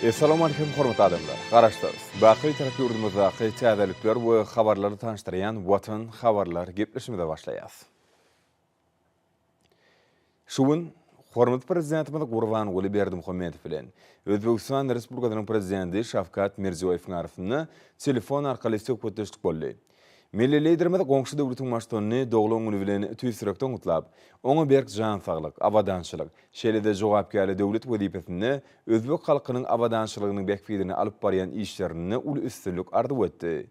Assalamu alaikum hormatly adamlar. Garaşdyrys. Baqy tarapy urdumyzdaky täzelikler we habarlary tanıştyran Watan Habarlary gepleşmede başlaýas. Şuwun hormatly prezidentimiz Gurban Berdimuhammedow bilen Özbegistan Respublikasynyň prezidenti Şavkat Mirziýowyň arasynda telefon arkaly söhbetleşdik boldy. Milli liderimiz goňşy döwletiň başçyny doglagyny bilen tüýsürekden utlap, oňa berk jan saglyk, awadançylyk, şeýle-de jogapkärli döwlet wezipesini özbek halkynyň awadançylygynyň bekfidini alyp barýan işlerini ul üstünlük ardyp etdi.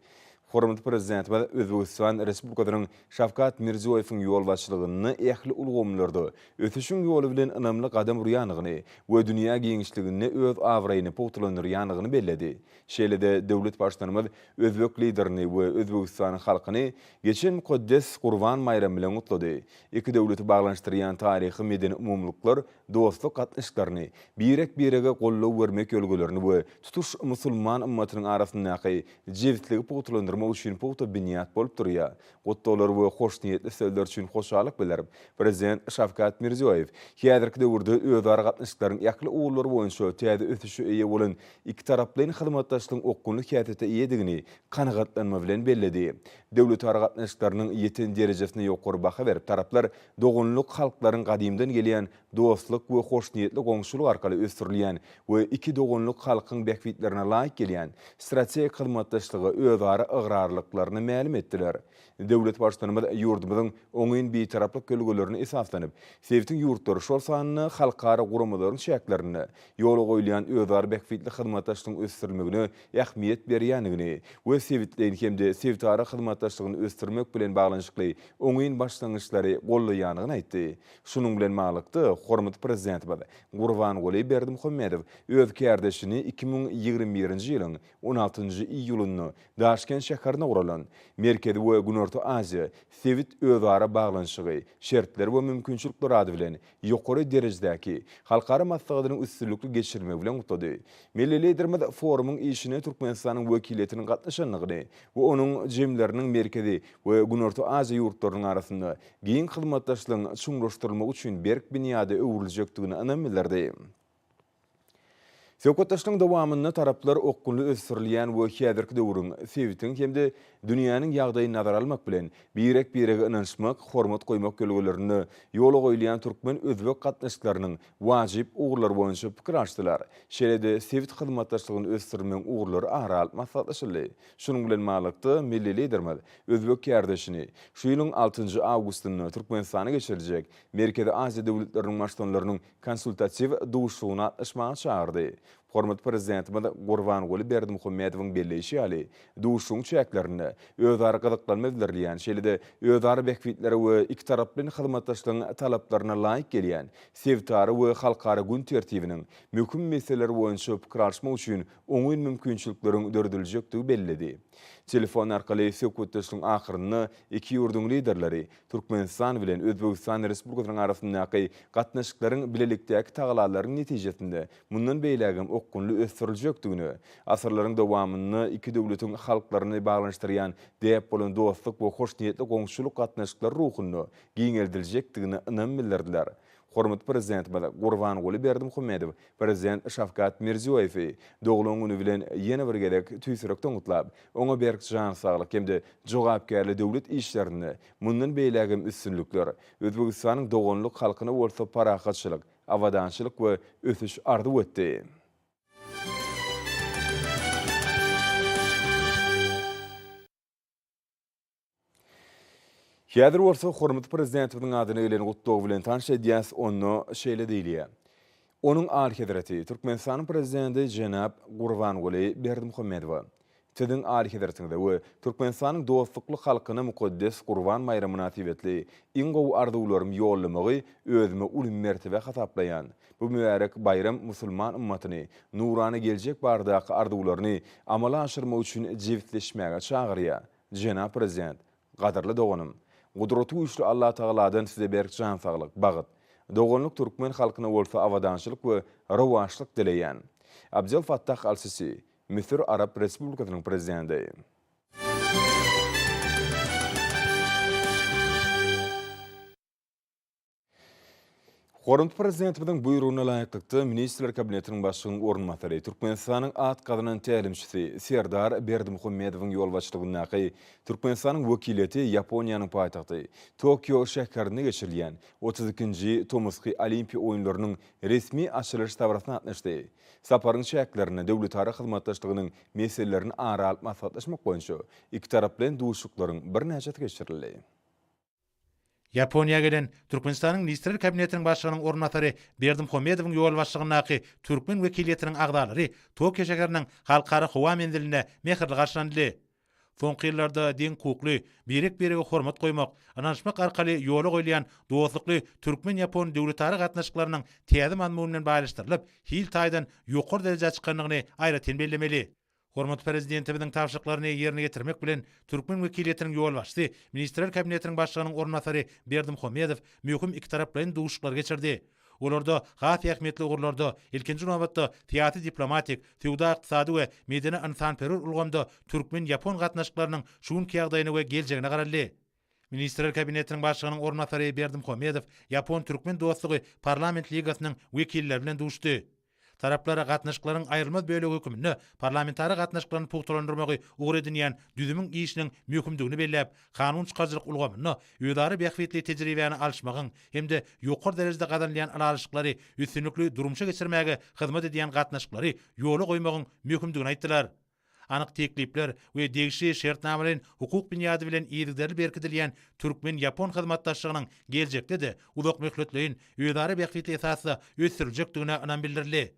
Hormatly prezidentimiz Özbegistan Respublikasynyň Şavkat Mirziýowyň ýol başçylygyny ähli ulgamlarda ötüşüň ýoly bilen ynamly gadam urýanygyny we dünýä giňişligini öz awraýyny pogtlandyrýanygyny belledi. Şeýle-de döwlet başçylygymyz özbek liderini we Özbegistan halkyny geçen mukaddes Gurban maýramy bilen utlady. Iki döwleti baglanşdyrýan taryhy medeni umumlyklar dostluk gatnaşyklaryny, birek-birege gollaw bermek ýolgalaryny we tutuş musulman ümmetynyň arasyndaky jewitlige pogtlandyrmak üçin pogta binýat bolup durýar. Gotdolar we hoş niýetli sözler üçin hoşalyk bilerim. Prezident Şavkat Mirziýow häzirki döwürde özara gatnaşyklaryň ýakly ugullary boýunça täze ötüşi eýe bolan iki taraplyň hyzmatdaşlygyň okkunly häsiýete eýedigini kanagatlanma bilen belledi. Döwlet ara gatnaşyklarynyň ýeten derejesine ýokary baha berip taraplar dogunluk halklaryň gadymdan gelýän dostluk we hoş niýetli goňşuluk arkaly ösdürilýän we iki dogunluk halkyň bekfitlerine laýyk gelýän strategik hyzmatdaşlygy özara ıgrarlyklaryny ma'lum etdiler. Döwlet başçylygymyz ýurdumyzyň oňyn beýtaraplyk gölgelerini esaslanyp, sevtiň ýurtlary şol sanyny halkara guramalaryň şäklerini ýola goýulan özara bekfitli hyzmatdaşlygyň ösdürilmegine ähmiýet berýändigini we sevitleýin hemde sevtara hyzmatdaşlygyny ösdürmek bilen baglanşykly oňyn başlangyçlary gollaýanyny aýtdy. Şunuň bilen maglykdy hormatly prezidentimiz Gurban Berdimuhammedow öz kärdeşini 2021-nji ýylyň 16-njy iýulynda Daşkent şäherine guralan Merkezi we Günorta Aziýa sevit özara baglanşygy, şertler we mümkinçilikler ady bilen ýokary derejedäki halkara maslahatynyň üstünlükli geçirmek bilen utlady. Milli liderimiz forumyň işine Türkmenistanyň wekiliyetiniň gatnaşanlygyny we onuň jemleriniň merkezi we Günorta Aziýa ýurtlarynyň arasynda giň hyzmatdaşlygyň çuňlaşdyrylmagy üçin berk binýada öwrüljekdigini anam bildirdi. Söhbetleşiň dowamynda taraplar okkunly ösdürilýän we häzirki döwrüň sevitiň hemde dünýäniň ýagdaýyny nazara almak bilen birek-birege ynanşmak, hormat goýmak gölgelerini ýola goýulan türkmen özbek gatnaşyklarynyň wajyp ugurlary boýunça pikir açdylar. Şeýle-de sevit hyzmatdaşlygyny ösdürmek ugurlary aral maslahatlaşyldy. Şunuň bilen maglykdy milli liderimiz özbek kärdeşini şu ýylyň 6-njy awgustynda Türkmenistana geçiriljek Merkezi Aziýa döwletleriniň başçylarynyň konsultasiw duşugyna atlaşmagy çağırdy. Hormatly prezidentimiz Gurban Berdimuhammedowyň belleşi ýaly duşuň çäklerini özara gyzyklanma bildirilýän, şeýle-de özara bekfitleri we iki taraplyň hyzmatdaşlygyň talaplaryna laýyk gelýän sevtary we halkara gün tertibiniň möhüm meseleleri boýunça pikir alşmak üçin oňyn mümkinçilikleriň dördüljekdigi belledi. Telefon arkaly söhbetleşiň ahyrynda iki ýurduň liderleri Türkmenistan bilen Özbegistan Respublikasynyň arasyndaky gatnaşyklaryň bilelikdäki taglalaryň netijesinde mundan beýlägem okkunly ösdüriljekdigini, asyrlaryň dowamyny iki döwletiň halklaryny baglanşdyrýan däp bolan dostluk we hoş niýetli goňşuluk gatnaşyklary ruhuny giňeldiljekdigini ynam bildirdiler. Hormatly prezidentimiz Gurban Berdimuhammedow prezident Şavkat Mirziýowyň doglagyny bilen ýene bir gerek tüýsürekden utlap, oňa berk jan saglyk hemde jogapkärli döwlet işlerini mundan beýlägem üstünlükler Özbegistanyň dogonluk halkyna bolsa parahatçylyk, awadançylyk we ötüş ardyp etdi. Häzir bolsa hormatly prezidentimiň adyny gelen gutlaw bilen tanış edýäs, onu şeýle diýilýär. Onuň al hedrati Türkmenistanyň prezidenti Jenap Gurban Berdimuhammedow Tidin al hedratiňde we Türkmenistanyň dostlukly halkyna mukaddes Gurban maýramy münasibetli iňgow arzuwlarym ýollamagy özüme ulum mertebe hasaplaýan. Bu mübarek bayram musulman ümmetini nurany geljek bardaky arzuwlaryny amala aşyrmak üçin jewitleşmäge çagyrýar. Jenap prezident, gadarly doganym, Gudraty güçlü Allah Taala'dan size berk jan saglyk, bagyt. Dogonluk türkmen halkyna bolsa awadançylyk we rawaşlyk dileýän. Abdel Fattah al-Sisi, Misir Arab Respublikasynyň prezidenti. Horumlu prezidentimiň buyruğuna laýyklykda Ministrler Kabinetiniň başlygynyň ornatary Türkmenistanyň at gadynyň tälimçisi Serdar Berdimuhammedowyň ýolbaşçylygyndaky Türkmenistanyň wekileti Yaponiýanyň paýtagty Tokyo şäherinde geçirilýän 32-nji Tomsky Olimpiýa oýunlarynyň resmi açylyş tabrasyna gatnaşdy. Saparyň şäherlerine döwletara hyzmatdaşlygynyň meselelerini ara alyp maslahatlaşmak boýunça iki tarap bilen duşuklaryň bir näçe geçirildi. Yaponiya gelen Türkmenistan'ın Ministrler Kabinetinin başlygynyň ornatary Berdimuhammedowyň ýol başlygynaky Türkmen wekiliýetiniň agdalary Tokyo şäheriniň halkara howa menziline mehirli garşylandy. Soňky ýyllarda deň hukukly, birek-birege hormat goýmak, ananşmak arkaly ýola goýulýan dostlukly Türkmen-Ýapon döwletara gatnaşyklarynyň täze manmuny bilen baýlaşdyrylyp, hil taýdan ýokary derejede çykanlygyny aýratyn bellemeli. Hormat prezidentimiň tapşyryklaryny ýerine getirmek bilen Türkmen wekiliýetiniň ýol başçysy Ministrler Kabinetiniň başlygynyň ornatary Berdimuhammedow möhüm iki tarap bilen duşuklar geçirdi. Olarda hat ähmiýetli ugurlarda ilkinji nowatda tiýatry diplomatik, feodal ykdysady we medeni insanperwer ulgamda Türkmen-Ýapon gatnaşyklarynyň şuňky ýagdaýyna we geljegine garaldy. Ministrler Kabinetiniň başlygynyň ornatary Berdimuhammedow Ýapon Türkmen dostlugy parlament ligasynyň wekilleri bilen duşdy. Taraplara gatnaşyklaryň aýrylmaz bölegi hökümini parlamentary gatnaşyklaryny pugtlandyrmagy ugur edilýän düzümiň işiniň möhümdigini belläp, kanun çykarjylyk ulgamyny, ýödary bähwetli tejribäni alşmagyň hemde ýokary derejede gadanlýan alalyşyklary üstünlikli durumşa geçirmäge hyzmat edýän gatnaşyklary ýola goýmagyň möhümdigini aýtdylar. Anyk teklipler we degişi şertnamelerin hukuk bünyady bilen ýerleri berkidilýän Türkmen-Ýapon hyzmatdaşlygynyň geljekde de uzak möhletleýin ýödary bähwetli esasda ösdüriljekdigine anan bildirildi.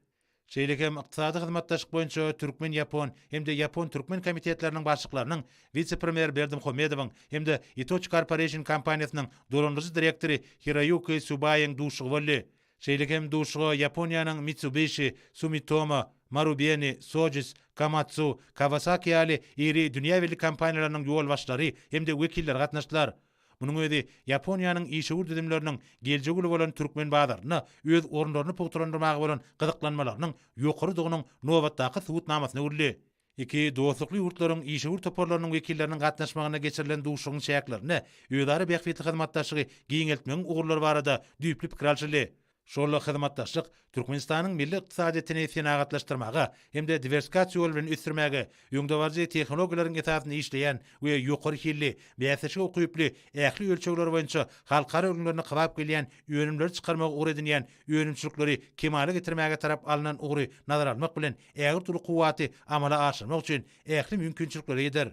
Şeýlekem ykdysady hyzmatdaşlyk boýunça Türkmen-Ýapon hemde Ýapon-Türkmen komitetleriniň başlyklarinyň vice-premier Berdimuhammedowyň hemde Itochi Corporation kompaniýasynyň dolandyrjy direktori Hiroyuki Subaýyň duşugy boldy. Şeýlekem duşugy Ýaponiýanyň Mitsubishi, Sumitomo, Marubeni, Sojitz, Komatsu, Kawasaki ýaly iri dünýä belli kompaniýalarynyň ýol başlary hemde wekilleri gatnaşdylar. Munyň özi Yaponiýanyň işegur düzümleriniň geljegi bolan Türkmen bazaryna öz orunlaryny pugtlandyrmagy bolan gyzyklanmalarynyň ýokarydygynyň nowatdaky subutnamasyna urildi. Iki dostlukly ýurtlaryň işegur toparlarynyň wekilleriniň gatnaşmagyna geçirilen duşugyň şäherlerine ýödary bähwetli hyzmatdaşlygy giňeltmegiň ugurlary barada düýpli pikir alşyly. Şol hyzmatdaşlyk Türkmenistanyň milli ykdysadyny senagatlaşdyrmaga hemde diversifikasiýa ýol bilen ösdürmäge, ýöňdebarjy tehnologiýalaryň esasyny işleýän we ýokary hilli, bäsişe okuyuply, ähli ölçegler boýunça halkara öňlerini kabap gelýän ýönümleri çykarmagy ugur edilýän ýönümçilikleri kemale getirmäge tarap alynan ugury nazar almak bilen ägir türlü kuwaty amala aşyrmak üçin ähli mümkinçilikleri eder.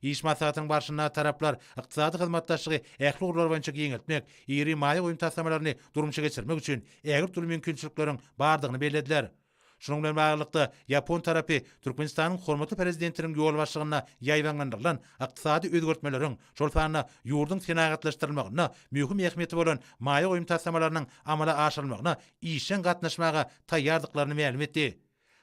İş maslahatynyň başyna taraplar ykdysady hyzmatdaşlygy ähli ugurlar boýunça giňeltmek, iri maýa goýum taslamalaryny durumça geçirmek üçin ägir türlü mümkinçilikleriň bardygyny bellädiler. Şonuň bilen baglykda Ýapon tarapy Türkmenistanyň hormatly prezidentiniň ýol başlygyna ýaýbanlandyrylan ykdysady özgertmeleriň şol sanyna ýurdun senagatlaşdyrylmagyna möhüm ähmiýeti bolan maýa goýum taslamalarynyň amala aşyrylmagyna işen gatnaşmaga taýýardyklaryny ma'lum etdi.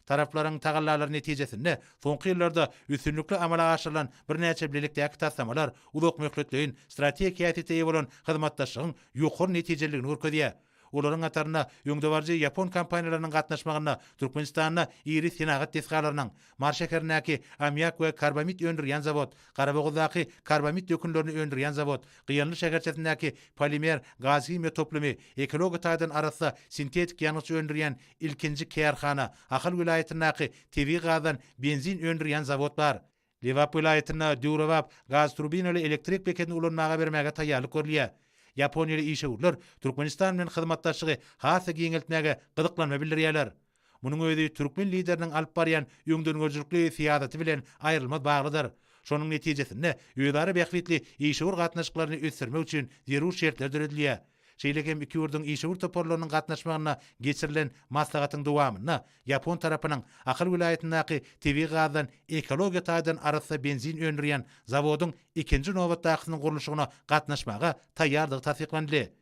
Taraplaryň tagallary netijesinde soňky ýyllarda üstünlikli amala aşyrylan bir näçe bilelikdäki taslamalar uzak möhletleýin strategiýa ýetýä bolan hyzmatdaşlygyň ýokary netijeligini görkezýär. Olaryň ataryna ýöňdebarjy Ýapon kompaniýalarynyň gatnaşmagyna Türkmenistanyň iri senagat tesgalarynyň Marşekerindäki ammiak we karbamid öndürýän zawod, Garabogdaky karbamid dökünlerini öndürýän zawod, Gyýanly şäherçesindäki polimer gaz himiýa toplamy, ekologik taýdan arasynda sintetik ýanyçy öndürýän ilkinji kärhana, Ahal vilayatynyňky tebii gazdan benzin öndürýän zawod bar. Lewap vilayatyna Dürewap gaz turbinaly elektrik beketini ulanmaga bermäge taýýarlyk görülýär. Yaponiýaly işegurlar Türkmenistan bilen hyzmatdaşlygy hasy giňeltmäge gyzyklanma bildirýärler. Munyň özi Türkmen lideriniň alyp barýan öňdönýärçilikli siýasaty bilen aýrylmaz baglydyr. Şonuň netijesinde ýödary bähwetli işegur gatnaşyklaryny ösdürmek üçin zerur şertler düredilýär. Şeýlekem iki ýurdun işegur toparlarynyň gatnaşmagyna geçirilen maslahatyň dowamyna Ýapon tarapynyň Ahal vilayatynyňky tebii gazdan ekologiýa taýdan arasynda benzin öndürýän zawodyň ikinji nowatdakynyň gurulşygyna gatnaşmaga taýýardygy tasdiklandy.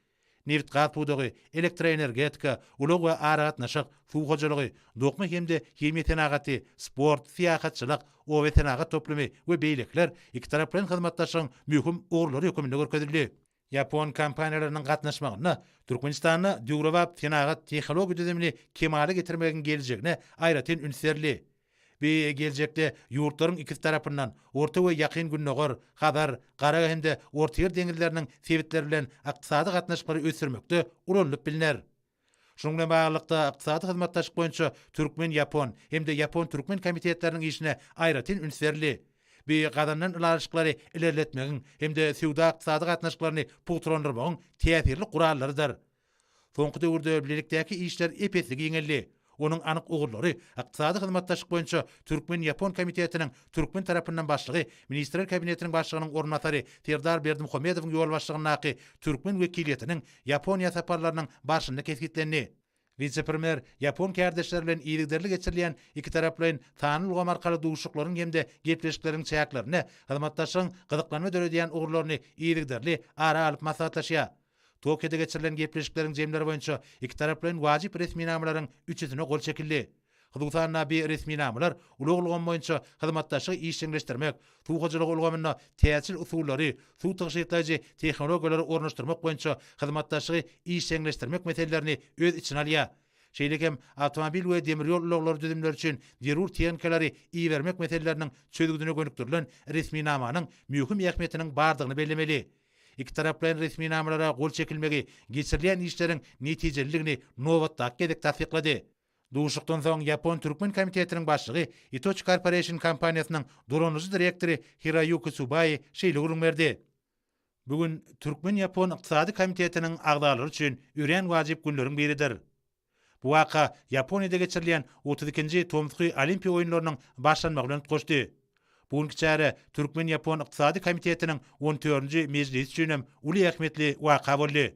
Neft gaz pudugy, elektroenergetika, ulug we ara gatnaşyk, suw hojalygy, dokma hemde himiýa tenagaty, sport, syýahatçylyk, owe tenagat toplamy we beýlekler iki tarap bilen hyzmatdaşlygyň möhüm ugurlary höküminde görkezildi. Ýapon kompaniýalarynyň gatnaşmagyna Türkmenistanyň döwrewap tenagat tehnologiýa düzümini kemale getirmegiň geljegine aýratyn ünserli. Bir geljekde ýurtlaryň iki tarapyndan orta we ýakyn günnogor, Hadar, Gara hemde orta ýer deňizleriniň sebitleri bilen ykdysady gatnaşyklary ösdürmekde ulanlyp biliner. Şoň bilen baglykda ykdysady hyzmatdaşlyk boýunça Türkmen-Yapon hem de Yapon-Türkmen komitetleriniň işine aýratyn üns berildi. Bir gadandan ılaşıklary ilerletmegiň hem de suwda ykdysady gatnaşyklaryny pugtrandyrmagyň täsirli gurallarıdyr. Soňky döwürde birlikdäki işler epesli giňelli. Onun anyk ugurlary ykdysady hyzmatdaşlyk boýunça Türkmen-Yapon komitetiniň Türkmen tarapyndan başlygy, Ministrler kabinetiniň başlygynyň ornatary Serdar Berdimuhammedowyň ýol başlygynaky Türkmen wekiliýetiniň Yaponiýa saparlarynyň başynda keskitlendi. Vice-premier Yapon kärdeşleri bilen ýygyderlik geçirilýän iki taraplyň sanyl ulgam arkaly duşuklaryň hemde gepleşikleriň çäklaryny, hyzmatdaşlygyň gyzyklanma döredýän ugurlaryny ýygyderli ara alyp maslahatlaşýar. Tokyo'da geçirilen gepleşiklerin jemleri boyunca iki taraplyň wajyp resminamalaryň üçüsine gol çekildi. Hyzmatdaşlyk bir resminamalar ulugulgam boyunca hyzmatdaşlygy işleňleşdirmek, tuğaçylyk ulgamyna täsir usullary, suw tygyşyklaryjy tehnologiýalary ornaşdyrmak boyunca hyzmatdaşlygy işleňleşdirmek meselelerini öz içine alýar. Şeýlekem automobil we demir ýol ulaglary düzümleri üçin zerur tehnikaları iýermek meseleleriniň çözüldüğüne gönükdirilen resminamanyň mühim ähmiýetiniň bardygyny bellemeli. İki taraplyň resminamalara gol çekilmegi geçirilýän işleriň netijeligini nowatda gedek tasdiklady. Duşukdan soň Yapon-Türkmen komitetiniň başlygy Itochi Corporation kompaniýasynyň duranyjy direktori Hirayuki Tsubai şeýle berdi. Bugün Türkmen-Yapon ykdysady komitetiniň agdalary üçin üren wajyp günleriň biridir. Bu waka Yaponiýada geçirilýän 32-nji Tomsky Olimpiýa oýunlarynyň başlanmagy bilen goşdy. Bugünkü çäre Türkmen-Yapon ykdysady komitetiniň 14-nji mejlisi üçin uly ähmiýetli waka boldy.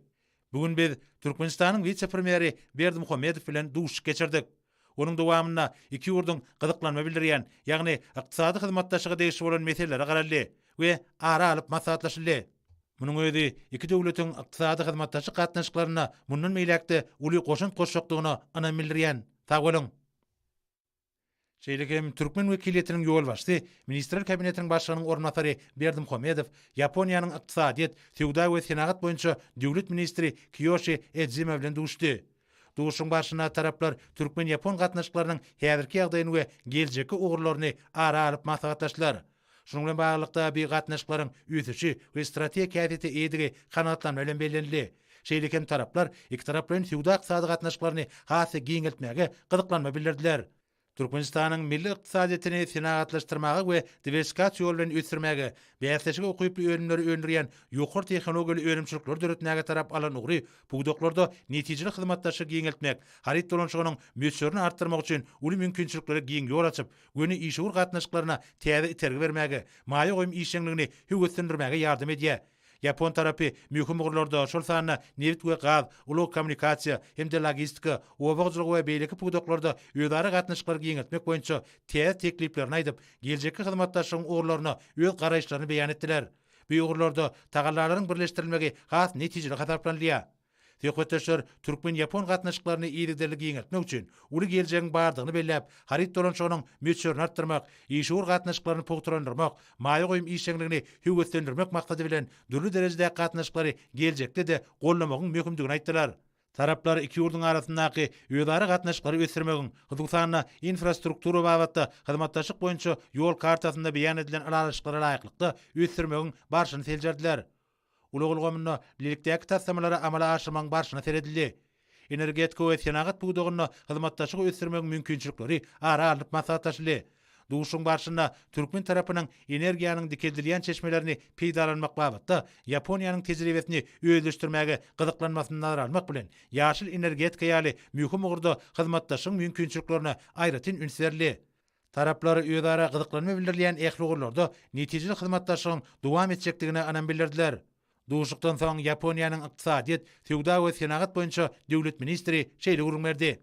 Bugün biz Türkmenistanyň vice-premieri Berdimuhammedow bilen duşuş geçirdik. Onuň dowamyna iki ýurduň gyzyklanma bildirýän, ýagny ykdysady hyzmatdaşlygy degişi bolan meselelere garaldy we ara alyp maslahatlaşyldy. Munyň özi iki döwletiň ykdysady hyzmatdaşlyk gatnaşyklaryna mundan meýlekde uly goşunt goşjokdugyny anam bildirýän. Sag bolun. Şeýlekem Türkmen wekiliýetiniň ýol başçysy, Ministrler kabinetiniň başlygynyň ornatary Berdimuhammedow, Yaponiýanyň ykdysadyýet, suwda we senagat boýunça döwlet ministri Kiyoshi Ejima bilen duşdy. Duşuň başyna taraplar Türkmen-Yapon gatnaşyklarynyň häzirki ýagdaýyny we geljeki ugurlaryny ara alyp maslahatlaşdylar. Şonuň bilen baglykda bir gatnaşyklaryň üsüşi we strategiýa käseti edigi kanatlanma bilen bellenildi. Şeýlekem taraplar iki taraplyň suwda ykdysady gatnaşyklaryny hasy giňeltmäge gyzyklanma bildirdiler. Türkmenistanyň milli ykdysadyetini senagatlaşdyrmagy we diversifikasiýa ýolu bilen ösdürmäge, bäsleşige okuyup öňümleri öňürýän ýokary tehnologiýaly öňümçilikler döretmäge tarap alan ugry, bu doktorda netijeli hyzmatdaşlyk giňeltmek, harit dolanşygynyň möçürini artdyrmak üçin uly mümkinçiliklere giň ýol açyp, göni işgur gatnaşyklaryna täze itergi bermäge, maýa goýum işleňligini höwetlendirmäge ýardam edýär. Yapon tarapy mühim ugurlarda şol sanyna neft we gaz, ulug kommunikasiýa hemde logistika, obagçylyk we beýleki pugdoklarda ýödary gatnaşyklary giňeltmek boýunça täze tekliplerini aýdyp, geljeki hyzmatdaşlygyň ugurlaryna öz garaýşlaryny beýan etdiler. Bu ugurlarda tagallalaryň birleşdirilmegi has netijeli hasaplanýar. Söhbetdeşler Türkmen-Yapon gatnaşyklaryny ýygyderlik giňeltmek üçin uly geljegiň bardygyny belläp, harit dolanşygynyň möçürini artdyrmak, işgur gatnaşyklaryny pugtrandyrmak, maýa goýum işleňligini höwetlendirmek maksady bilen dürli derejede gatnaşyklary geljekde de gollamagyň möhümdigini aýtdylar. Taraplar iki ýurduň arasyndaky ýödary gatnaşyklary ösdürmegiň, hyzmatdaşlyk infrastruktura babatda hyzmatdaşlyk boýunça ýol kartasynda beýan edilen alaşyklara laýyklykda ösdürmegiň barşyny seljerdiler. Ulugulgamyna birlikdäki tassamalara amala aşyrmagyň barşyna seredildi. Energetika we senagat buğdagyna hyzmatdaşlyk ösdürmegiň mümkinçilikleri ara alyp maslahatlaşyldy. Duşuň barşyna Türkmen tarapynyň energiýanyň dikildirilen çeşmelerini peýdalanmak babatda Yaponiýanyň tejribesini özleşdirmäge gyzyklanmasyny nazara almak bilen ýaşyl energetika ýaly mühim ugurda hyzmatdaşlyk mümkinçiliklerine aýratyn üns berildi. Taraplar ýödara gyzyklanma bildirilýän ähli ugurlarda netijeli hyzmatdaşlygyň dowam etjekdigine anam bildirdiler. Duşukdan soň Yaponiýanyň ykdysadyýet, suwda we senagat boýunça döwlet ministri şeýle berdi.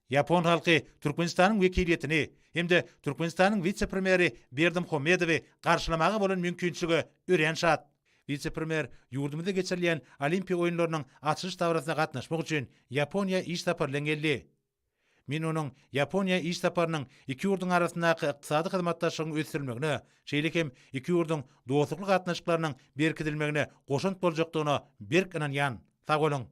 Yapon halky Türkmenistanyň wekiliýetini hemde Türkmenistanyň vice-premieri Berdimuhammedowy garşylamagy bolan mümkinçiligi ören şat. Vice-premier ýurdumyzda geçirilýän Olimpiýa oýunlarynyň açyş dawrasyna gatnaşmak üçin Yaponiýa iş saparyna geldi. Men onuň Yaponiýa iş saparynyň iki ýurduň arasyndaky ykdysady hyzmatdaşlygyň ösdürülmegine, şeýlekem iki ýurduň dostluk gatnaşyklarynyň berkidilmegine goşunt boljakdygyna berk inanýan. Sag bolun.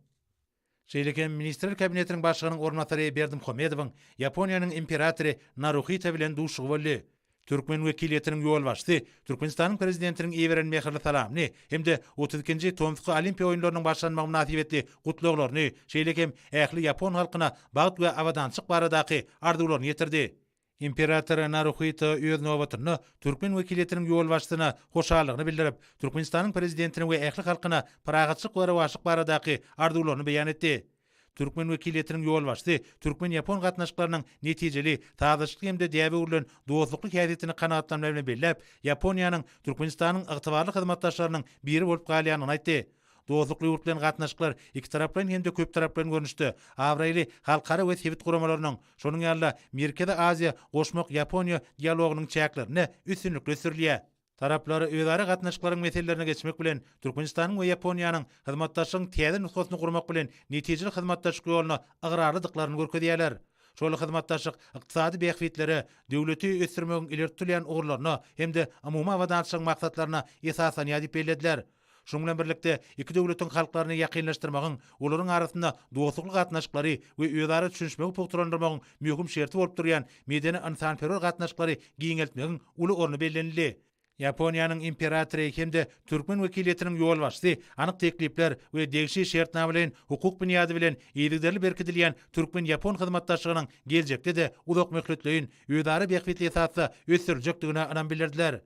Şeýlekem Ministrler kabinetiniň başlygynyň ornatary Berdimuhammedowyň Yaponiýanyň imperatory Naruhito bilen duşugy boldy. Türkmen wekiliyetiniň ýol başçy Türkmenistanyň prezidentiniň ýeberen mehirli salamny hemde 32-nji Tomsky Olimpiýa oýunlarynyň başlanmagy münasibetli gutluglaryny şeýlekem ähli Ýapon halkyna bagyt we awadançyk baradaky arzuwlaryny ýetirdi. İmperator Naruhito öz nowbatyny Türkmen wekiliyetiniň ýol başçysyna hoşallygyny bildirip, Türkmenistanyň prezidentini we ähli halkyna paragatçyk we rawaşyk baradaky arzuwlaryny beýan etdi. Türkmen wekiliyetiniň ýol başçysy Türkmen Ýapon gatnaşyklarynyň netijeli, taýdaşlyk hemde däwe urulan dostlukly häsiýetini kanagatlanmagyny bellep, Ýaponiýanyň Türkmenistanyň ygtybarly hyzmatdaşlarynyň biri bolup galýanyny aýtdy. Dostlukly urt bilen gatnaşyklar iki taraplan hemde köp taraplan görnüşde awraýly halkara we sebit guramalarynyň, şonuň ýaly Merkezi Aziýa goşmak Ýaponiýa dialogynyň çäklerini üstünlikle sürlýär. Taraplary özara gatnaşyklaryň meselelerine geçmek bilen Türkmenistanyň we Ýaponiýanyň hyzmatdaşlygyň täze nusgasyny gurmak bilen netijeli hyzmatdaşlyk ýolyna agrarlydyklaryny görkezýärler. Şol hyzmatdaşlyk ykdysady beýikliklere, döwleti ösdürmegiň ilertilýän ugurlaryna hemde umumy awadançylyk maksatlaryna esasan ýadyp belediler. Şonuň bilen birlikde iki döwletiň halklaryny ýakynlaşdyrmagyň, olaryň arasynda dostlukly gatnaşyklary we özara düşünşmegi pogturandyrmagyň möhüm şerti bolup durýan medeni insanperwer gatnaşyklary giňeltmegiň uly orny bellenildi. Ýaponiýanyň imperatory hemde Türkmen wekiliyetiniň ýol başçysy anyk teklipler we degişi şertname bilen hukuk büniýady bilen ýetirli berkidilýän Türkmen Ýapon hyzmatdaşlygynyň geljekde de uzak möhletleýin özara beýikli esasda ösdürjekdigine anan bildirdiler.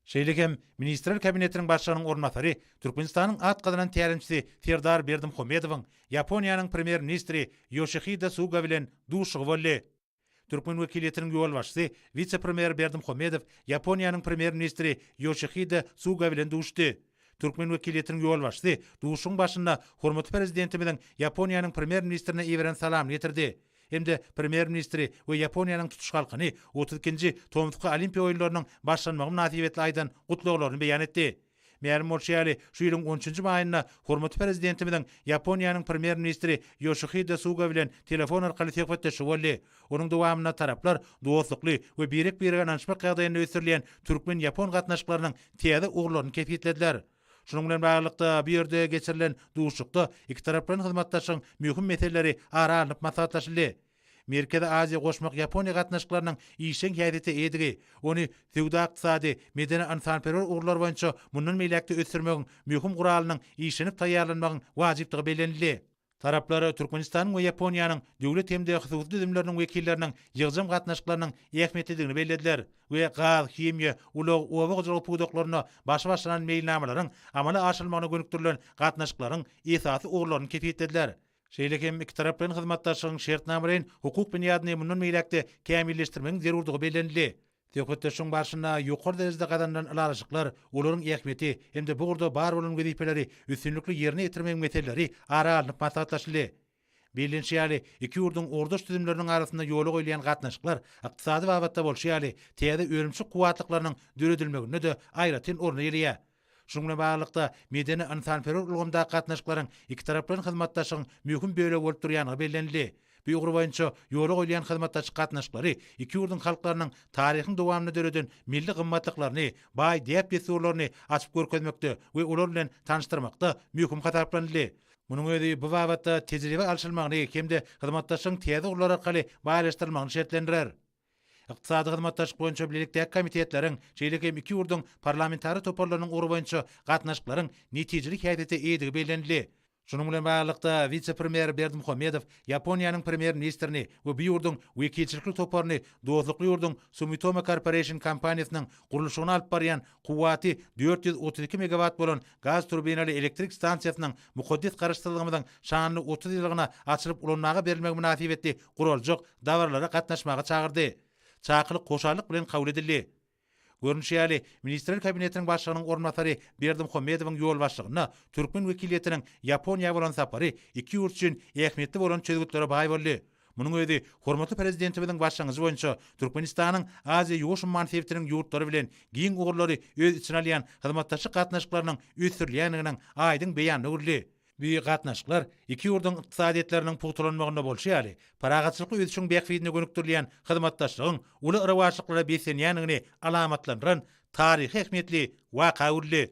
Şeýlekem Ministrler Kabinetiniň başlygynyň ornatary Türkmenistanyň at gazanan tärimçisi Serdar Berdimuhammedowyň Ýaponiýanyň premier ministri Yoshihide Suga bilen duşugy boldy. Türkmen wekiliyetiniň ýol başçysy vice-premier Berdimuhammedow Ýaponiýanyň premier ministri Yoshihide Suga bilen duşdy. Türkmen wekiliyetiniň ýol başçysy duşuň başynda hormatly prezidentimiň Ýaponiýanyň premier ministrine ýeberen salamny ýetirdi. Hemde premier ministri we Ýaponiýanyň tutuş halkyny 32-nji Tomsky Olimpiýa oýunlarynyň başlanmagy münasibetli aýdan gutluglaryny beýan etdi. Meýerim bolşýaly şu ýylyň 13-nji maýynda hormatly prezidentimiň Ýaponiýanyň premier ministri Yoshihide Suga bilen telefon arkaly söhbetleşip boldy. Onuň dowamyna taraplar dostlukly we birek-birege anşmak ýagdaýyny ösdürilýän Türkmen Ýapon gatnaşyklarynyň täze ugurlaryny kefiýetlediler. Şonuň bilen baglykda bir ýerde geçirilen duşukda iki taraplaryň hyzmatdaşyň möhüm meseleleri aralanyp maslahatlaşyldy. Merkezi Aziýa goşmak Ýaponiýa gatnaşyklarynyň işeň häsiýeti edigi, ony sowda ykdysady, medeni insanperwer ugurlar boýunça mundan meýlekde ösdürmegiň möhüm guralynyň işenip taýýarlanmagyň wajypdygy bellenildi. Taraplary Türkmenistanyň we Ýaponiýanyň döwlet hemde hususy düzümleriniň wekilleriniň ýygyjam gatnaşyklarynyň ähmiýetligini bellädiler we gaz, himiýa, ulug, owa pudoklaryna başlanan meýilnamalaryň amala aşylmagyna gönükdirilen gatnaşyklaryň esasy ugurlaryny kefiýetlediler. Şeýlekem iki taraplaryň hyzmatdaşlygyň şertname bilen hukuk büniýadyny mundan meýlekde kämilleşdirmegiň zerurdygy bellenildi. Söhbetleşiň başynda ýokary derejede gazandan alaryşyklar, olaryň ähmiýeti hemde bu gurda bar bolan gezipeleri üstünlikli ýerine ýetirmek meselleri aralanyp maslahatlaşyldy. Bilinçýäli iki ýurduň ordaş düzümleriniň arasynda ýoly goýulan gatnaşyklar ykdysady babatda bolşýaly täze örümçik kuwatlyklarynyň döredilmegine de aýratyn orny ýerýär. Şonuň bilen baglykda medeni insanperwer ulgamda gatnaşyklaryň iki taraplaryň hyzmatdaşygyň möhüm böle bolup durýanyny bellenildi. Bu ýugur boýunça ýoly goýulan hyzmatdaşyk gatnaşyklary iki ýurdun halklarynyň taryhyny dowamly döreden milli gymmatlyklaryny, baý diýip ýetirlerini açyp görkezmekde we ular bilen tanışdyrmakda möhüm hataplandy. Munyň özi bu babatda tejribe alşylmagyny hemde hyzmatdaşyň täze ugurlar arkaly baýlaşdyrmagyny şertlendirer. Ykdysady hyzmatdaşlyk boýunça bilelikdäki komitetleriň, şeýlekem iki ýurdun parlamentary toparlarynyň ugury boýunça gatnaşyklaryň netijeli häsiýeti edigi bellenildi. Şonuň bilen baglykda vice-premier Berdimuhammedow Ýaponiýanyň premier ministrini we bu ýurdun wekilçilikli toparyny dostlukly ýurdun Sumitomo Corporation kompaniýasynyň gurulşygyny alyp barýan kuwaty 432 megawatt bolan gaz turbinaly elektrik stansiýasynyň mukaddis garaşdyrylmagyndan şanly 30 ýylygyna açylyp ulanmaga berilmegi münasibetli guraljak dawarlara gatnaşmaga çagyrdy. Çakylyk goşarlyk bilen kabul edildi. Görünüşýäli Ministrler Kabinetiniň başlygynyň ornatary Berdimuhammedowyň ýol başlygyna Türkmen wekiliyetiniň Ýaponiýa bolan sapary iki ýurt üçin ähmiýetli bolan çözgütlere baý boldy. Munyň özi hormatly prezidentimiň başlangyjy boýunça Türkmenistanyň Aziýa ýoşum manfiyetiniň ýurtlary bilen giň ugurlary öz içine alýan hyzmatdaşlyk gatnaşyklarynyň ösdürilýäniginiň aýdyň beýany urly. Bu gatnaşyklar iki ýurdun ykdysadyetleriniň pugtulanmagyna bolşýaly, paragatçylyk öýdüşiň beýikligine gönükdirilen hyzmatdaşlygyň uly rawaşlyklara besenýänigini alamatlandyran taryhy ähmiýetli waka urly.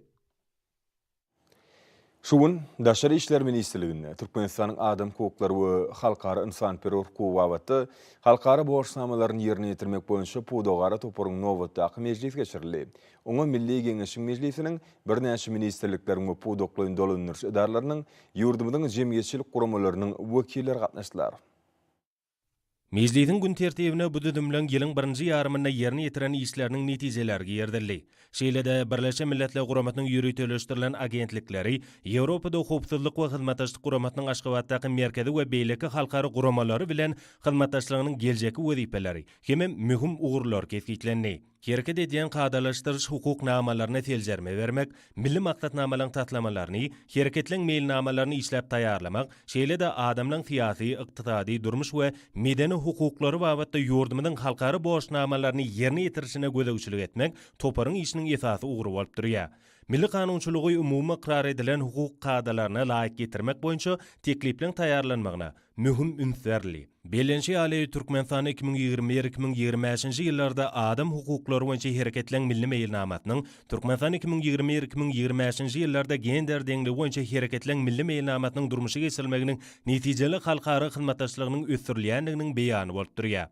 Şuun, Daşary İşler Ministrliginde Türkmenistanyň adam hukukları we halkara insanperwer hukuky babatda halkara borçnamalaryny ýerine ýetirmek boýunça Pudogara toporuň nowatdaky mejlis geçirildi. Oňa Milli Geňeşiň Mejlisiniň birnäçe ministrlikleriň we Pudoglaryň dolanýarys edarlarynyň ýurdumynyň jemgyýetçilik guramalarynyň wekilleri gatnaşdylar. Mejlisden gün tertibine bu düdümlüň ýylyň birinji ýarymyna ýerine ýetiren işleriniň netijeleri ýerdirildi. Şeýlede Birleşen Milletler Guramatynyň ýürütülüşdirilen agentlikleri, Ýewropada hukukçylyk we hyzmatdaşlyk guramatynyň Aşgabatdaky merkezi we beýleki halkara guramalary bilen hyzmatdaşlygynyň geljeki wezipeleri, hem mühim ugurlar kesgitlendi. Hereket ediyen qadalaşdırış hukuk namalaryna teljerme vermek, milli maksatnamalaryň tatlamalaryny, hereketleň meýilnamalaryny işläp taýýarlamak, şeýle-de adamlaryň syýasy, ykdysady, durmuş we medeni hukuklary babatda ýurdumynyň halkara borçnamalaryny ýerine ýetirişine gödegçilik etmek toparyň işiniň esasy ugry bolup durýar. Milli kanunçylygy umumy ikrar edilen hukuk kadalaryna laýyk getirmek boýunça teklipleň taýýarlanmagyna mühim ünsärli. Belenşi ýaly Türkmenistan 2020-2025-nji ýyllarda adam hukuklary boýunça hereketleň milli meýilnamatynyň Türkmenistan 2020-2025-nji ýyllarda gender deňligi boýunça hereketleň milli meýilnamatynyň durmuşy geçirilmeginiň netijeli halkara hyzmatdaşlygynyň ösürilýändiginiň beýany bolup durýar.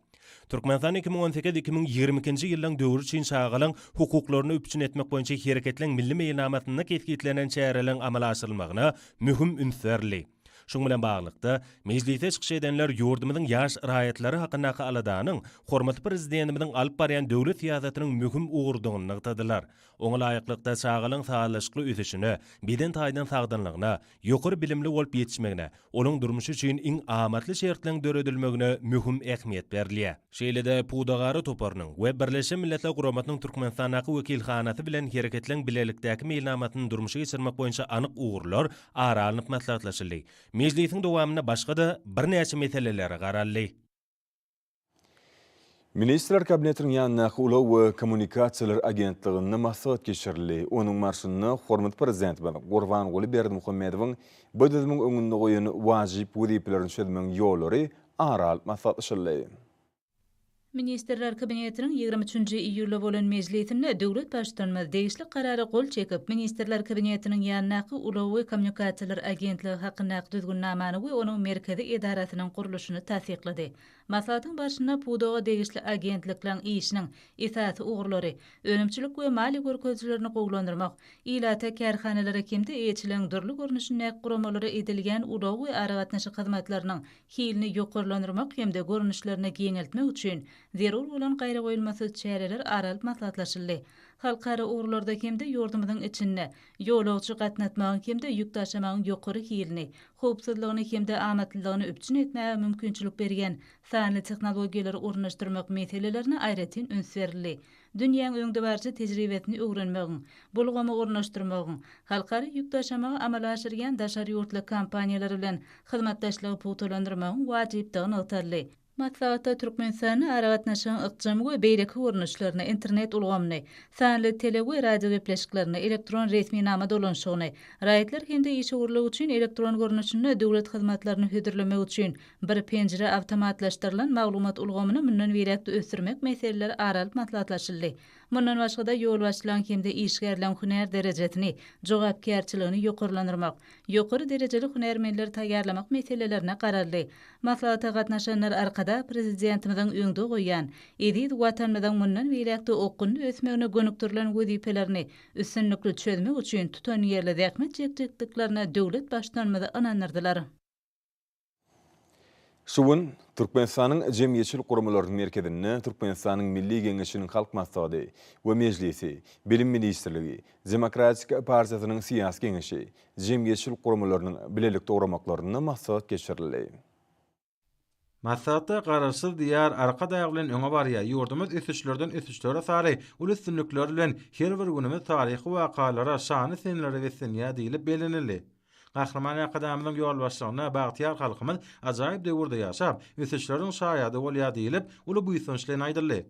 Türkmenistan 2018-2022-nji ýyllaryň döwrü üçin çağalan hukuklaryny üpçün etmek boýunça hereketleň milli meýilnamatyna kesgitlenen çäreleň amala asyrylmagyna mühim ünsärli. Şoň bilen baglykda mejlise çykyş edenler ýurdumynyň ýaş raýatlary hakyndaky aladanyň hormatly prezidentimiň alyp barýan döwlet siýasatynyň mühim ugurdugyny nyktadylar. Oňa laýyklykda çağalan sağlaşykly üsüşine, beden taýdan sagdanlygyna, ýokary bilimli bolup ýetişmegine, olaň durmuşy üçin iň amatly şertleň döredilmegine mühim ähmiýet berilýär. Şeýle-de Pudogary toparynyň we Birleşen Milletler Guramatynyň Türkmenistanaky wekilhanasy bilen hereketleň bilelikdäki meýilnamatyny durmuşy geçirmek boýunça anyk ugurlar aralanyp maslahatlaşyldy. Mejlisiň dowamyna başga-da birnäçe meseleler garaldy. Ministrler kabinetiniň ýanyna Ulaw we Kommunikasiýalar agentligine maksat geçirildi. Onuň marşyny hormat prezident Gurban Berdimuhammedowyň bu düzümüň öňünde goýan wajyp wezipelerini çözmeň ýollary aral maslahatlaşyldy. Ministrler kabinetiniň 23-nji iýulda bolan mejlisinde döwlet başdanma degişli karary gol çekip Ministrler kabinetiniň ýanyna Ulaw we Kommunikasiýalar agentligi hakyndaky düzgünnamany we onuň merkezi edarasynyň guruluşyny tasdiklady. Maslahatyň başyna Pudoga degişli agentlikleň işiniň esasy ugurlary, önümçilik we mali görkezlerini gowlandyrmak, ilata kärhanelere kimde eýçileň durly görnüşine guramalary edilgen Ulaw we aragatnaşy hyzmatlarynyň hilini ýokarlandyrmak hemde görnüşlerini giňeltmek üçin zerur bolan gaýra goýulmasy çäreler aralyp maslahatlaşyldy. Halkara ugurlarda kimde ýurdumynyň içinde ýolagçy gatnatmagyň kimde ýük taşymagyň ýokary hilini, howpsuzlygyny kimde amatlylygyny üpçün etmäge mümkinçilik bergen sanly tehnologiýalary ornaşdyrmak meselelerini aýratyn ünsärli. Dünýäň öňde barça tejribesini öwrenmegiň, bulgamy ornaşdyrmagyň, halkara ýük taşymagy amala aşyrgan daşary ýurtly kompaniýalary bilen hyzmatdaşlygy puwtalandyrmagyň wajypdygyny ýeterli. Maksatda Türkmenistany aragatnaşyň ykjamy we beýleki görnüşlerini, internet ulgamyny, sanly tele we radio gepleşiklerini, elektron resmi nama dolanşygyny, raýatlar hemde iş ugurlygy üçin elektron görnüşini döwlet hyzmatlaryny hödürlemek üçin bir penjere awtomatlaşdyrylan maglumat ulgamyny münden beýlekde ösürmek meseleleri aralyp maslahatlaşyldy. Mundan başga-da ýol başlayan hemde işgärlen hüner derejesini, jogapkärçiligini ýokarlandyrmak, ýokary derejeli hünermenleri taýýarlamak meselelerine garaldy. Maslahatda gatnaşanlar arkada prezidentimiň öňde goýan, edid watanymyň mundan beýlekde okuny ösmegine gönükdirilen wezipelerini üstünlikli çözmek üçin tutan ýerli zähmet çekdiklerini döwlet başdanmada anandyrdylar. Şuun, Türkmenistanyň jemgyýetçilik guramalarynyn merkezinde Türkmenistanyň Milli Geňeşiniň halk maslahaty we mejlisi, Bilim ministrligi, Demokratik partiýasynyň syýasy geňeşi, jemgyýetçilik guramalarynyň bilelikde uguramaklaryny maksat geçirildi. Maslahatda gararsız diýar arka daýag bilen öňe barýar. Ýurdumyz ösüşlerden ösüşlere sary, ul üstünlikler bilen her bir günümiz taryhy wakalara, şany senleri we senýa diýilip belenildi. Gahrman akademiyanyň ýol başlygyna bagtyar halkymyz ajaýyp döwürde ýaşap, ösüşleriň şaýady bolýar diýilip, uly buýsunçlygyny aýdyldy.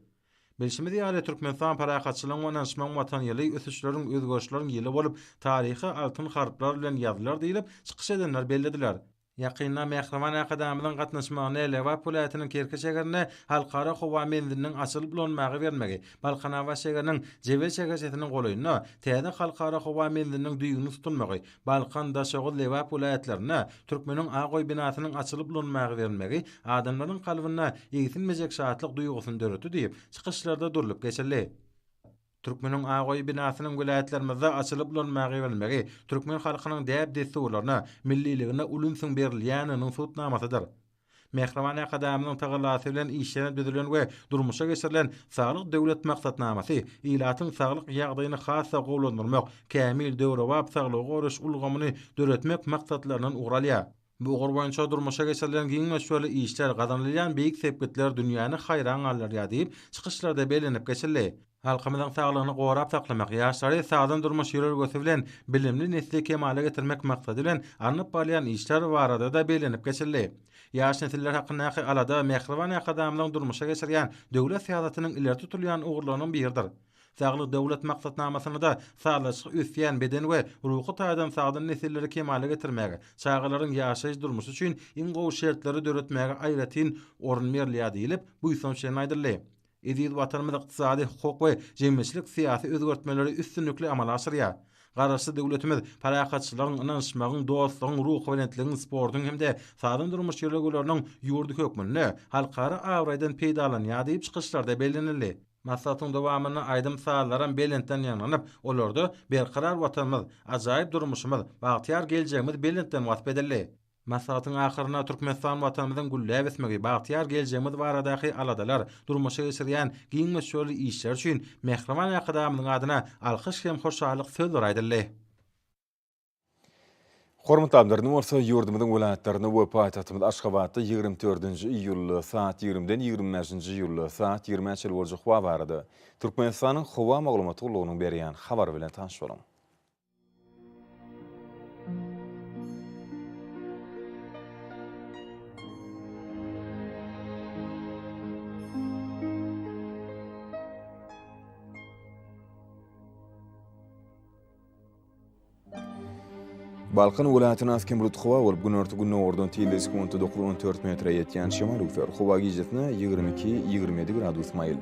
Belşimiz ýaly Türkmenistan paragatçylygyň we näşmeň watan ýyly ösüşleriň özgörüşleriň ýyly bolup, taryhy altyn harplar bilen ýazylar diýilip çykyş edenler bellediler. Ýakynda Mehriman Akademynyň gatnaşmagyna Lewap welaýatynyň Kerke şäherine halkara howa menziliniň açylyp bolanmagy bermegi, Balkanawa şäheriniň Jebel şäherçetiniň golaýyna täze halkara howa menziliniň düýgüni tutulmagy, Balkan daşogy Lewap welaýatlaryna türkmeniň Agoý binasynyň açylyp bolanmagy bermegi adamlaryň kalbyna ýetilmejek şatlyk duýgusyny döretdi diýip çykyşlarda durulyp geçildi. Türkmeniň Agoý binasynyň welaýatlaryna açylyp bolanmagy bermegi türkmen halkynyň däp desturlaryna, milliligine ulunsyň berilýäniň tutnamasydyr. Mehriman Akademynyň tagalasy bilen işlenen düzülen we durmuşa geçirilen saglyk döwlet maksatnamasy, ilatyň saglyk ýagdaýyny hassa gowlandyrmak, kämil döwrewap saglygy goruş ulgamyny döretmek maksatlarynyň ugralýar. Bu gurbança durmuşa geçirilen giň meşgul işler gazanylýan beýik sepetler dünýäni haýran alýar diýip çykyşlarda belenip geçildi. Halkymyzyň saglygyny gorap saklamak, ýaşlary sagdan durmuş ýörelgesi bilen bilimli nesli kemale getirmek maksady bilen anyp balyan işler barada da belenip geçildi. Ýaş nesiller hakyndaky alada Mehriman Akademynyň durmuşa geçirýän döwlet syýasatynyň ileri tutulýan ugurlarynyň biridir. Saglyk döwlet maksatnamasyny da saglyk üsýän beden we ruhy taýdan sagdan nesilleri kemale getirmäge, çağalaryň ýaşaýyş durmuşy üçin iň gowy şertleri döretmäge aýratyn orun berilýär diýilip bu ýa aýdyldy. Edil watanymyz ykdysady, hukuk we jemgyçilik syýasy özgertmeleri üstünlikli amala aşyrýar. Garaşy döwletimiz paragatçylaryň, ynanşmagyň, dostlugyň, ruh bilenligiň, sportyň hemde sagdan durmuş ýerlegileriniň ýurdy hökmüne halkara awraýdan peýdalanýar diýip çykyşlarda bellenildi. Maslahatyň dowamyny aýdym sallaran belenten ýanlanyp, olarda berqarar watanymyz, ajaýyp durmuşymyz, bagtyar geljegimiz belenten wasp edildi. Maslahatyň ahyryna Türkmenistan watanymyzyň gülläp esmegi, bagtyar geljegimiz baradaky aladalar durmuşa geçirýän giň meşgul işler üçin Mehriman Akademynyň adyna alkyş hem hoşallyk sözler aýdyldy. Hormatly amdyrny bolsa ýurdumyzyň welaýatlaryny we paýtagtymyz Aşgabatda 24-nji iýul saat 20-den 25-nji iýul saat 20-nji bolajak howa barady. Türkmenistanyň howa maglumaty gulugynyň berýän habar bilen tanyş bolan. Balkan welaýatyna asken bulut howa bolup günorta günne ordan tile sekundy 94 metre ýetýän şemal üfer. Howa gijetine 22-27 gradus maýl.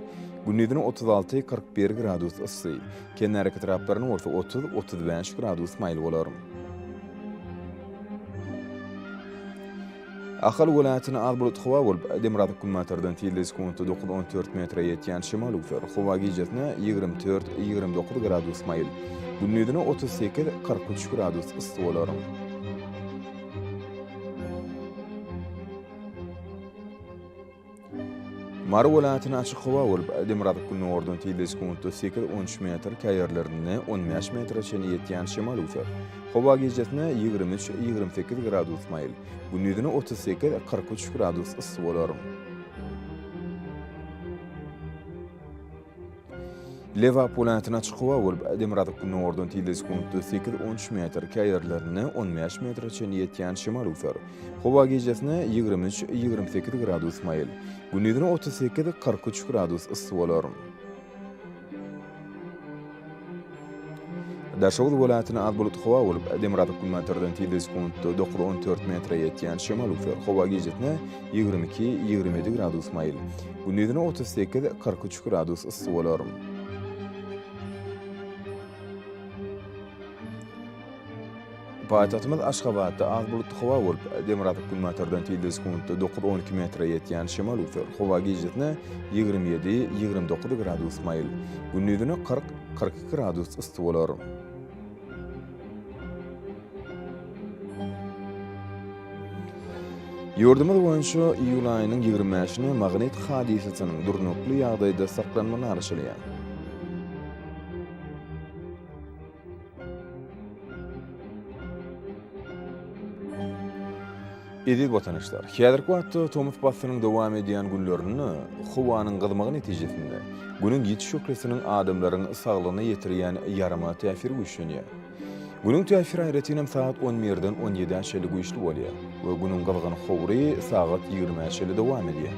Günnedine 36-41 gradus ysy. Kenar etraplaryny orta 30-35 gradus maýl bolar. Ahal welaýatyna az bulut howa bolup demrady kilometrden tile sekundy 94 metre ýetýän şemal üfer. Howa gijetine 24-29 gradus maýl. Günnedine 38-43 gradus ysy bolar. Mary welaýatyna açyk howa bolup demrady günne ordan tile sekundy 8-13 metr, käýerlerine 15 metrçe ýetýän şemal üfer. Howa gijetine 23-28 gradus maýl. Günnedine 38-43 gradus ysy bolar. Lewap welaýatyna açyk howa bolup demrady günne ordan tile sekundy 8-13 metr, käýerlerine 15 metrçe ýetýän şemal üfer. Howa gijetine 23-28 gradus maýl. Günnedine 38-43 gradus ysy bolar. Daşogy welaýatyna az bulut howa bolup demrady kilometrden tile sekundy 9-14 metre ýetýän şemal üfer. Howa gijetine 22-27 gradus maýl. Günnedine 38-43 gradus ysy bolar. Paýtagtymyz Aşgabatda az bulut howa bolup demrady kilometrden tile sekundy 9-12 metre ýetýän şemal üfer. Howa gijetine 27-29 gradus maýl. Günnedine 40-42 gradus ysy bolar. Ýurdumyz boýunça iýul aýynyň 25-ni magnit hadisasynyň durnukly ýagdaýda saklanmany arşylýar. Edil watandaşlar, häzirki wagtda Tomut basynyň dowam edýän günlerini howanyň gyzmagy netijesinde günüň ýetiş şöklesyniň adamlaryň saglygyna ýetirýän ýarama täsiri güýçlenýär. Günüň täsiri aýratynam saat 11-den 17-çe güýçli bolýar we günüň gylgyn howry saat 20-çe dowam edýär.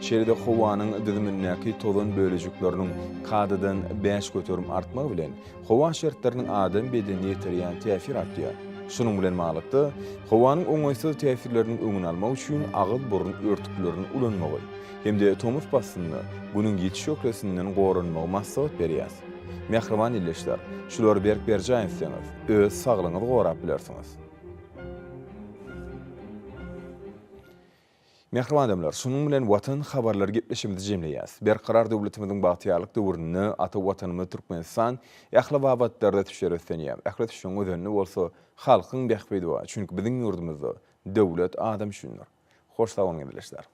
Şeride howanyň dizimindäki tozan bölejikleriniň kadadan 5 göterim artmagy bilen howa şertleriniň adam bedenine ýetirýän täsiri artýar. Şunun bilen malıkda, howanyň oňaýsız täsirleriniň öňüni almak üçin agyl burun örtüklerini ulanmagy, hemde tomuz basynyny günüň ýetiş şökresinden gorunmagy maksat berýär. Mehriban illeşler, şular berk berjäňiz, öz saglygyňyzy gorap bilersiňiz. Mehriban adamlar, şunun bilen Watan Habarlary gepleşimizi jemleýäs. Berkarar döwletimiziň bagtýarlyk döwrüni ata watanymyz Türkmenistan ähli babatlarda tüşeretdenýär. Ähli tüşüň özünde bolsa halkyň bähbidi bar. Çünki biziň ýurdumyzda döwlet adam düşünür. Hoş sağ olun illeşler.